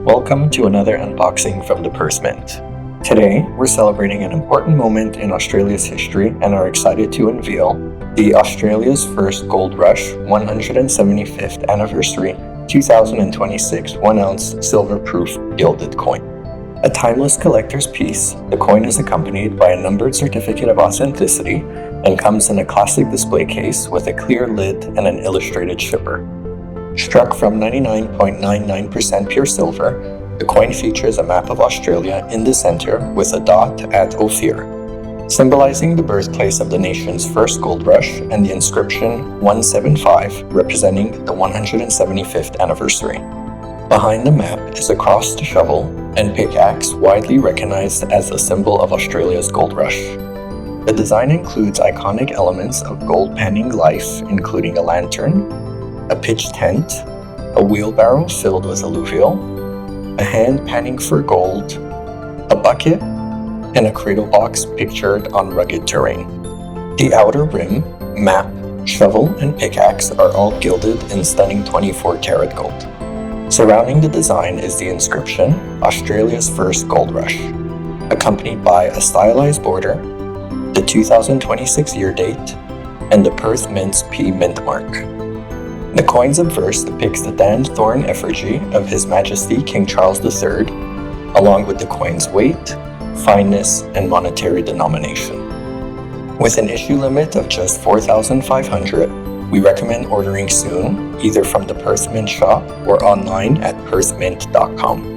Welcome to another unboxing from the Perth Mint. Today, we're celebrating an important moment in Australia's history and are excited to unveil the Australia's first Gold Rush 175th Anniversary 2026 1-ounce Silver Proof Gilded Coin. A timeless collector's piece, the coin is accompanied by a numbered certificate of authenticity and comes in a classic display case with a clear lid and an illustrated shipper. Struck from 99.99% pure silver, the coin features a map of Australia in the center with a dot at Ophir, symbolizing the birthplace of the nation's first gold rush, and the inscription 175 representing the 175th anniversary. Behind the map is a crossed shovel and pickaxe, widely recognized as a symbol of Australia's gold rush. The design includes iconic elements of gold panning life, including a lantern, a pitch tent, a wheelbarrow filled with alluvial, a hand panning for gold, a bucket, and a cradle box pictured on rugged terrain. The outer rim, map, shovel, and pickaxe are all gilded in stunning 24-karat gold. Surrounding the design is the inscription, Australia's first gold rush, accompanied by a stylized border, the 2026 year date, and the Perth Mint's P mint mark. The coin's obverse depicts the Dan Thorne effigy of His Majesty King Charles III, along with the coin's weight, fineness, and monetary denomination. With an issue limit of just 4,500, we recommend ordering soon, either from the Perth Mint shop or online at perthmint.com.